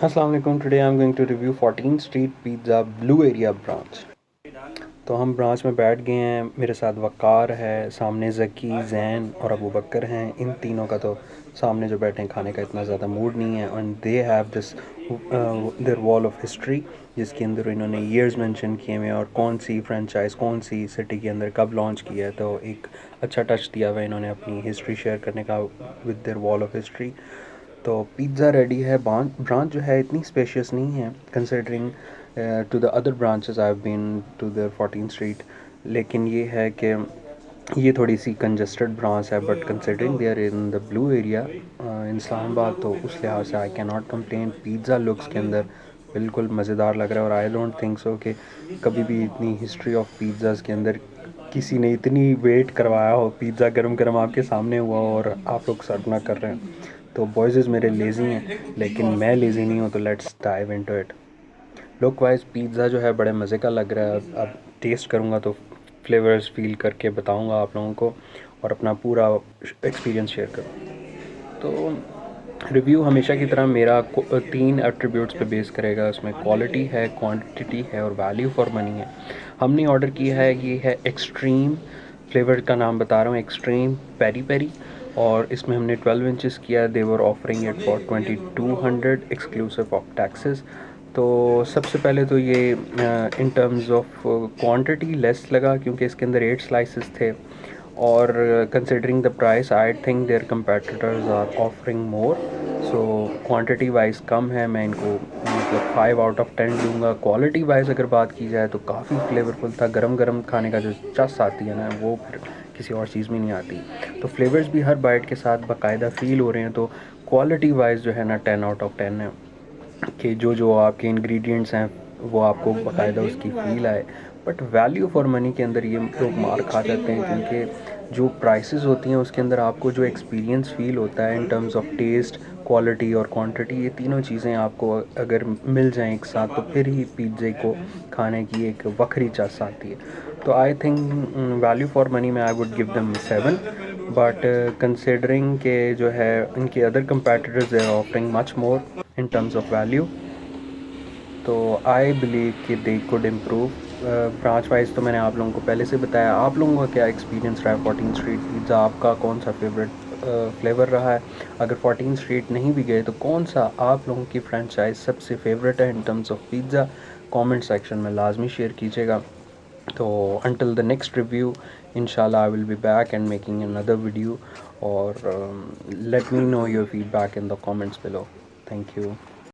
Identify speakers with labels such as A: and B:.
A: अस्सलाम वालेकुम। Today I am going to review 14 street pizza blue area branch. तो हम ब्रांच में बैठ गए हैं। मेरे साथ वक़ार है, सामने ज़की, ज़ैन और अबू बकर हैं। इन तीनों का तो सामने जो बैठे हैं खाने का इतना ज़्यादा मूड नहीं है। And they have this their wall of history, जिसके अंदर इन्होंने ईयर्स मेंशन किए हुए हैं और कौन सी फ्रेंचाइज़ कौन सी सिटी के अंदर कब लॉन्च किया है। तो एक अच्छा टच दिया हुआ है इन्होंने अपनी हिस्ट्री शेयर करने का with their wall of history. तो पिज़्ज़ा रेडी है। ब्रांच जो है इतनी स्पेशियस नहीं है considering to the other branches I have been to the 14 street. लेकिन ये है कि ये थोड़ी सी कंजस्टेड ब्रांच है, but considering they are in the blue area in Islamabad, तो उस लिहाज से I can not complain. Pizza looks के अंदर बिल्कुल मज़ेदार लग रहा है और आई डोंट थिंक सो कि कभी भी इतनी हिस्ट्री ऑफ पिज़्ज़ाज़ के अंदर किसी ने इतनी वेट करवाया हो, पिज़्ज़ा गरम गरम आपके सामने हुआ और आप लोग सर्व ना कर रहे हैं। तो बॉयज़ मेरे लेज़ी हैं, लेकिन मैं लेज़ी नहीं हूँ। तो let's dive into it. Look wise pizza जो है बड़े मज़े का लग रहा है। अब टेस्ट करूँगा तो फ्लेवर्स फील करके बताऊँगा आप लोगों को और अपना पूरा एक्सपीरियंस शेयर करूँ। तो रिव्यू हमेशा की तरह मेरा 3 एट्रीब्यूट्स पे बेस करेगा। उसमें क्वालिटी है, क्वांटिटी है और वैल्यू फॉर मनी है। हमने ऑर्डर किया है, ये है एक्सट्रीम फ्लेवर का नाम बता रहा हूँ, एक्सट्रीम पेरी पेरी। और इसमें हमने 12 इंचेस किया। They were offering it for 2200 exclusive of taxes. तो सबसे पहले तो ये in terms of quantity less लगा, क्योंकि इसके अंदर 8 स्लाइसेस थे। और considering the price I think their competitors are offering more. So quantity wise कम है, मैं इनको मतलब 5 आउट ऑफ 10 दूंगा। क्वालिटी वाइज अगर बात की जाए तो काफ़ी फ्लेवरफुल था। गरम गरम खाने का जो चस आती है ना, वो फिर किसी और चीज़ में नहीं आती। तो फ्लेवर्स भी हर बाइट के साथ बाकायदा फ़ील हो रहे हैं। तो क्वालिटी वाइज जो है ना 10 आउट ऑफ 10 है कि जो जो आपके इंग्रेडिएंट्स हैं वो आपको बाकायदा उसकी फ़ील आए। बट वैल्यू फॉर मनी के अंदर ये लोग मार खा जाते हैं, क्योंकि जो प्राइसेस होती हैं उसके अंदर आपको जो एक्सपीरियंस फ़ील होता है in terms of taste, quality और क्वांटिटी, ये तीनों चीज़ें आपको अगर मिल जाएं एक साथ तो फिर ही पिज़्ज़े को खाने की एक वक्री चस आती है। तो I think value for money में I would give them 7। But considering के जो है इनके other competitors they are offering much more in terms of value, तो आई बिलीव कि they could improve. Branch wise तो मैंने आप लोगों को पहले से बताया। आप लोगों का क्या एक्सपीरियंस रहा है 14 स्ट्रीट पिज़्ज़ा? आपका कौन सा फेवरेट फ्लेवर रहा है? अगर 14 स्ट्रीट नहीं भी गए तो कौन सा आप लोगों की फ्रेंचाइज सबसे फेवरेट है in terms of pizza? Comment section में लाजमी शेयर कीजिएगा। तो until the next review, inshallah I will be back and making another video, or let me know your feedback in the comments below. Thank you.